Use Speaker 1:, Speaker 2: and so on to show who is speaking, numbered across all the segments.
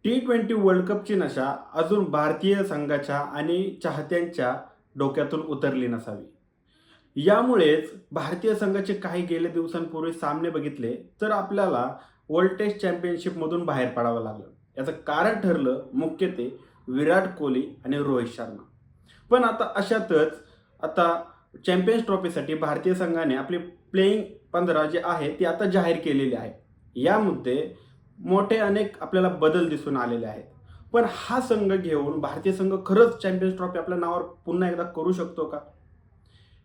Speaker 1: T20 world कपची नशा अजून भारतीय संघाच्या आणि चाहत्यांच्या डोक्यातून उतरली नसावी. यामुळेच भारतीय संघाचे काही गेल्या दिवसांपूर्वी सामने बघितले तर आपल्याला वर्ल्ड टेस्ट चॅम्पियनशिपमधून बाहेर पडावं लागलं. याचं कारण ठरलं मुख्य ते विराट कोहली आणि रोहित शर्मा. पण आता चॅम्पियन्स ट्रॉफीसाठी भारतीय संघाने आपली प्लेइंग 15 जे आहे ती आता जाहीर केलेली आहे. यामध्ये मोठे अनेक आपल्याला बदल दिसून आलेले आहेत. पण हा संघ घेऊन भारतीय संघ खरंच चॅम्पियन्स ट्रॉफी आपल्या नावावर पुन्हा एकदा करू शकतो का?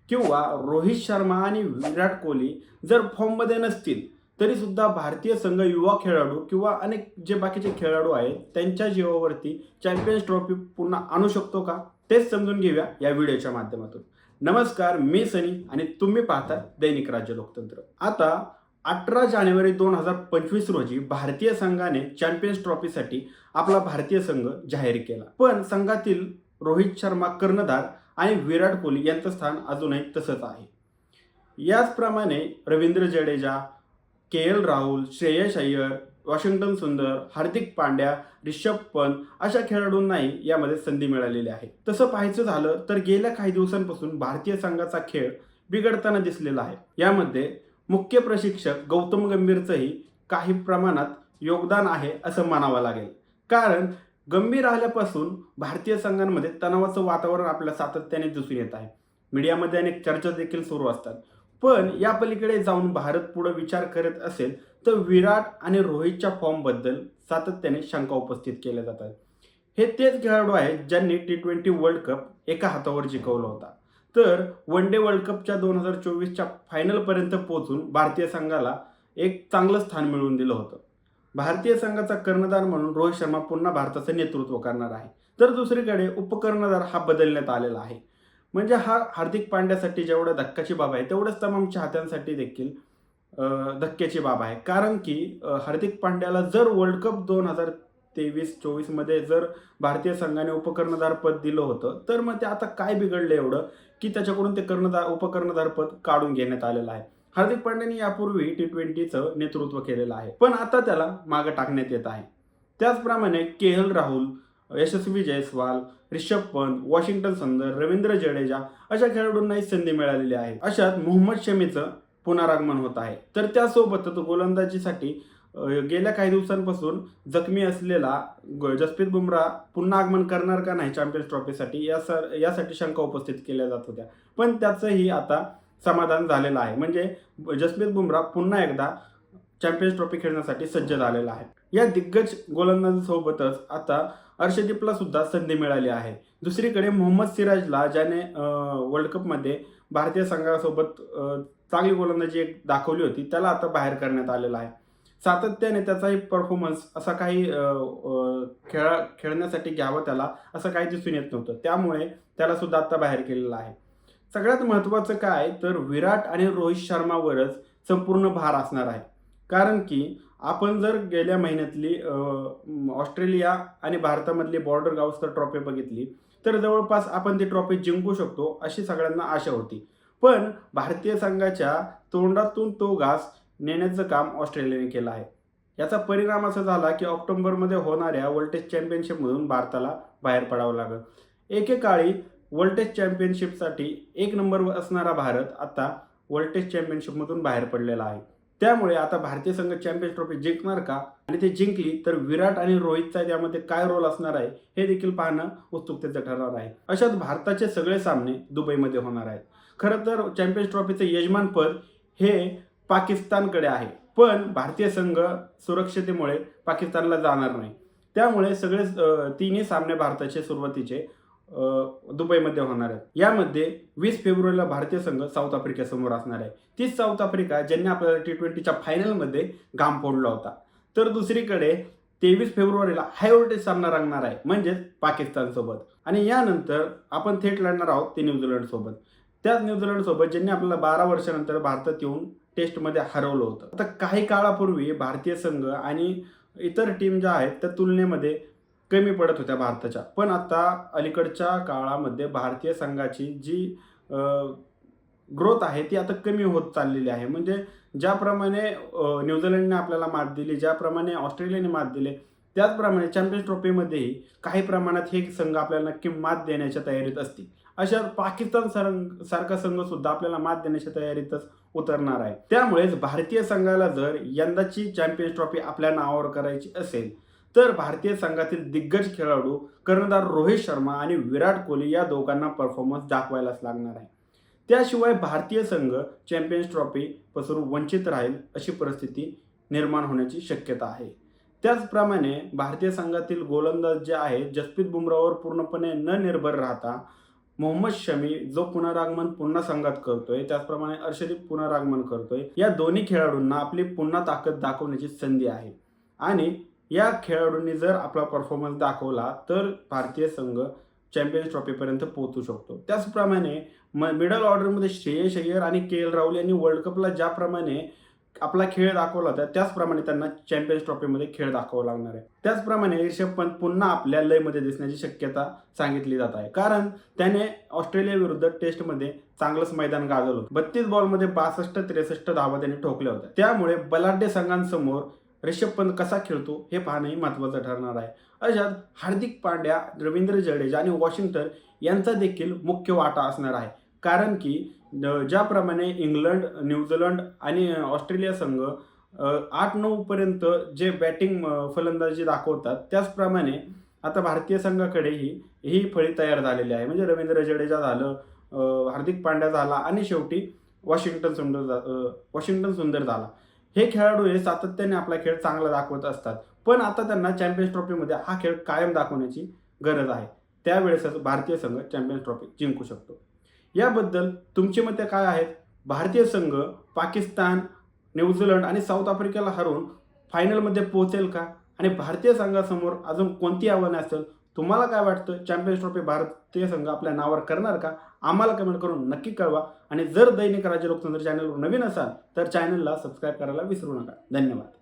Speaker 1: किंवा रोहित शर्मा आणि विराट कोहली जर फॉर्ममध्ये नसतील तरी सुद्धा भारतीय संघ युवा खेळाडू किंवा अनेक जे बाकीचे खेळाडू आहेत त्यांच्या जीवावरती चॅम्पियन्स ट्रॉफी पुन्हा आणू शकतो का? तेच समजून घेऊया या व्हिडिओच्या माध्यमातून. नमस्कार, मी सनी आणि तुम्ही पाहता दैनिक राज्य लोकतंत्र. आता 18 जानेवारी 2025 रोजी भारतीय संघाने चॅम्पियन्स ट्रॉफीसाठी आपला भारतीय संघ जाहीर केला. पण संघातील रोहित शर्मा कर्णधार आणि विराट कोहली यांचं स्थान अजूनही तसंच आहे. याचप्रमाणे रवींद्र जडेजा, के.एल. राहुल, श्रेयस अय्यर, वॉशिंग्टन सुंदर, हार्दिक पांड्या, रिषभ पंत अशा खेळाडूंनाही यामध्ये संधी मिळालेली आहे. तसं पाहायचं झालं तर गेल्या काही दिवसांपासून भारतीय संघाचा खेळ बिघडताना दिसलेला आहे. यामध्ये मुख्य प्रशिक्षक गौतम गंभीरचंही काही प्रमाणात योगदान आहे असं मानावं लागेल. कारण गंभीर आल्यापासून भारतीय संघांमध्ये तणावाचं वातावरण आपल्याला सातत्याने दिसून येत आहे. मीडियामध्ये अनेक चर्चा देखील सुरू असतात. पण या पलीकडे जाऊन भारत पुढे विचार करत असेल तर विराट आणि रोहितच्या फॉर्मबद्दल सातत्याने शंका उपस्थित केल्या जातात. हे तेच खेळाडू आहेत ज्यांनी T20 वर्ल्ड कप एका हातावर जिंकवला होता. तर वन डे वर्ल्ड कपच्या 2024च्या फायनलपर्यंत पोहोचून भारतीय संघाला एक चांगलं स्थान मिळवून दिलं होतं. भारतीय संघाचा कर्णधार म्हणून रोहित शर्मा पुन्हा भारताचं नेतृत्व करणार आहे. तर दुसरीकडे उपकर्णधार हा बदलण्यात आलेला आहे. म्हणजे हा हार्दिक पांड्यासाठी जेवढं धक्काची बाब आहे तेवढंच तमाम चाहत्यांसाठी देखील धक्क्याची बाब आहे. कारण की हार्दिक पांड्याला जर वर्ल्ड कप 2023-24 मध्ये जर भारतीय संघाने उपकर्णधार पद दिलं होतं तर मग ते आता काय बिघडलं एवढं की त्याच्याकडून ते उपकर्णधार पद काढून घेण्यात आलेलं आहे. हार्दिक पांड्याने यापूर्वी T20चं नेतृत्व केलेलं आहे, पण आता त्याला मागे टाकण्यात येत आहे. त्याचप्रमाणे के.एल. राहुल, यशस्वी जयस्वाल, रिषभ पंत, वॉशिंग्टन सुंदर, रवींद्र जडेजा अशा खेळाडूंनाही संधी मिळालेली आहे. अशात मोहम्मद शमीचं पुनरागमन होत आहे. तर त्यासोबतच गोलंदाजीसाठी गेल्या काही दिवसांपासून जखमी असलेला जसप्रीत बुमराह पुन्हा आगमन करणार का नाही चॅम्पियन्स ट्रॉफीसाठी यासाठी शंका उपस्थित केल्या जात होत्या. पण त्याचंही आता समाधान झालेलं आहे. म्हणजे जसप्रीत बुमराह पुन्हा एकदा चॅम्पियन्स ट्रॉफी खेळण्यासाठी सज्ज झालेला आहे. या दिग्गज गोलंदाजांसोबतच आता अर्शदीपला सुद्धा संधी मिळाली आहे. दुसरीकडे मोहम्मद सिराजला ज्याने वर्ल्ड कपमध्ये भारतीय संघासोबत चांगली गोलंदाजी दाखवली होती त्याला आता बाहेर करण्यात आलेला आहे. सातत्याने त्याचाही परफॉर्मन्स असा काही खेळण्यासाठी घ्यावं त्याला असं काही दिसून येत नव्हतं. त्यामुळे त्याला सुद्धा आता बाहेर केलेलं आहे. सगळ्यात महत्त्वाचं काय तर विराट आणि रोहित शर्मावरच संपूर्ण भार असणार आहे. कारण की आपण जर गेल्या महिन्यातली ऑस्ट्रेलिया आणि भारतामधली बॉर्डर गावस्कर ट्रॉफी बघितली तर जवळपास आपण ती ट्रॉफी जिंकू शकतो अशी सगळ्यांना आशा होती. पण भारतीय संघाच्या तोंडातून तो घास नेण्याचं काम ऑस्ट्रेलियाने केलं आहे. याचा परिणाम असा झाला की ऑक्टोबरमध्ये होणाऱ्या वर्ल्ड टेस्ट चॅम्पियनशिपमधून भारताला बाहेर पडावं लागलं. एकेकाळी वर्ल्ड टेस्ट चॅम्पियनशिपसाठी एक नंबरवर असणारा भारत आता वर्ल्ड टेस्ट चॅम्पियनशिपमधून बाहेर पडलेला आहे. त्यामुळे आता भारतीय संघ चॅम्पियन्स ट्रॉफी जिंकणार का आणि ते जिंकली तर विराट आणि रोहितचा त्यामध्ये काय रोल असणार आहे हे देखील पाहणं उत्सुकतेचं ठरणार आहे. अशात भारताचे सगळे सामने दुबईमध्ये होणार आहेत. खरं तर चॅम्पियन्स ट्रॉफीचं यजमानपद हे पाकिस्तानकडे आहे, पण भारतीय संघ सुरक्षतेमुळे पाकिस्तानला जाणार नाही. त्यामुळे सगळे तिन्ही सामने भारताचे सुरुवातीचे दुबईमध्ये होणार आहेत. यामध्ये 20 फेब्रुवारीला भारतीय संघ साऊथ आफ्रिकेसमोर असणार आहे. तीच साऊथ आफ्रिका ज्यांनी आपल्याला T20च्या फायनलमध्ये घाम फोडला होता. तर दुसरीकडे 23 फेब्रुवारीला हाय व्होल्टेज सामना रंगणार आहे म्हणजेच पाकिस्तानसोबत. आणि यानंतर आपण थेट लढणार आहोत ते न्यूझीलंडसोबत. त्याच न्यूझीलंडसोबत ज्यांनी आपल्याला 12 वर्षानंतर भारतात येऊन टेस्टमध्ये हरवलं होतं. आता काही काळापूर्वी भारतीय संघ आणि इतर टीम ज्या आहेत त्या तुलनेमध्ये कमी पडत होत्या भारताच्या. पण आता अलीकडच्या काळामध्ये भारतीय संघाची जी ग्रोथ आहे ती आता कमी होत चाललेली आहे. म्हणजे ज्याप्रमाणे न्यूझीलंडने आपल्याला मात दिली, ज्याप्रमाणे ऑस्ट्रेलियाने मात दिली, त्याचप्रमाणे चॅम्पियन्स ट्रॉफीमध्येही काही प्रमाणात हे संघ आपल्याला नक्की मात देण्याच्या तयारीत असतील. अशा पाकिस्तान सारखा संघ सुद्धा आपल्याला मात देण्याच्या तयारीतच उतरणार आहे. त्यामुळेच भारतीय संघाला जर यंदाची चॅम्पियन्स ट्रॉफी आपल्या नावावर करायची असेल तर भारतीय संघातील दिग्गज खेळाडू कर्णधार रोहित शर्मा आणि विराट कोहली या दोघांना परफॉर्मन्स दाखवायलाच लागणार आहे. त्याशिवाय भारतीय संघ चॅम्पियन्स ट्रॉफी पासून वंचित राहील अशी परिस्थिती निर्माण होण्याची शक्यता आहे. त्याचप्रमाणे भारतीय संघातील गोलंदाज जे आहेत जसप्रीत बुमराहवर पूर्णपणे न निर्भर राहता मोहम्मद शमी जो पुनरागमन पुन्हा संघात करतोय, त्याचप्रमाणे अर्शदीप पुनरागमन करतोय, या दोन्ही खेळाडूंना आपली पुन्हा ताकद दाखवण्याची संधी आहे. आणि या खेळाडूंनी जर आपला परफॉर्मन्स दाखवला तर भारतीय संघ चॅम्पियन्स ट्रॉफीपर्यंत पोहोचू शकतो. त्याचप्रमाणे मिडल ऑर्डरमध्ये श्रेयस अय्यर आणि के.एल. राहुल यांनी वर्ल्ड कपला ज्याप्रमाणे आपला खेळ दाखवला होता त्याचप्रमाणे त्यांना चॅम्पियन्स ट्रॉफीमध्ये खेळ दाखवावा लागणार आहे. त्याचप्रमाणे ऋषभ पंत पुन्हा आपल्या लयमध्ये दिसण्याची शक्यता सांगितली जात आहे, कारण त्याने ऑस्ट्रेलिया विरुद्ध टेस्टमध्ये चांगलंच मैदान गाजवलं होतं. 32 बॉलमध्ये 62-63 धावा त्यांनी ठोकल्या होत्या. त्यामुळे बलाढ्य संघांसमोर ऋषभ पंत कसा खेळतो हे पाहणंही महत्त्वाचं ठरणार आहे. अशात हार्दिक पांड्या, रवींद्र जडेजा आणि वॉशिंग्टन यांचा देखील मुख्य वाटा असणार आहे, कारण की ज्याप्रमाणे इंग्लंड, न्यूझीलंड आणि ऑस्ट्रेलिया संघ 8-9 पर्यंत जे बॅटिंग फलंदाजी दाखवतात त्याचप्रमाणे आता भारतीय संघाकडेही ही फळी तयार झालेली आहे. म्हणजे रवींद्र जडेजा झालं, हार्दिक पांड्या झाला आणि शेवटी वॉशिंग्टन सुंदर झाला. हे खेळाडू हे सातत्याने आपला खेळ चांगला दाखवत असतात, पण आता त्यांना चॅम्पियन्स ट्रॉफीमध्ये हा खेळ कायम दाखवण्याची गरज आहे. त्यावेळेसच भारतीय संघ चॅम्पियन्स ट्रॉफी जिंकू शकतो. याबद्दल तुमची मते काय आहेत? भारतीय संघ पाकिस्तान, न्यूझीलंड आणि साऊथ आफ्रिकेला हरवून फायनलमध्ये पोहोचेल का? आणि भारतीय संघासमोर अजून कोणती आव्हाने असेल? तुम्हाला काय वाटतं? चॅम्पियन्स ट्रॉफी भारतीय संघ आपल्या नावावर करणार का? आम्हाला कमेंट करून नक्की कळवा. आणि जर दैनिक राज्य लोकतंत्र चॅनलवर नवीन असाल तर चॅनलला सबस्क्राईब करायला विसरू नका. धन्यवाद.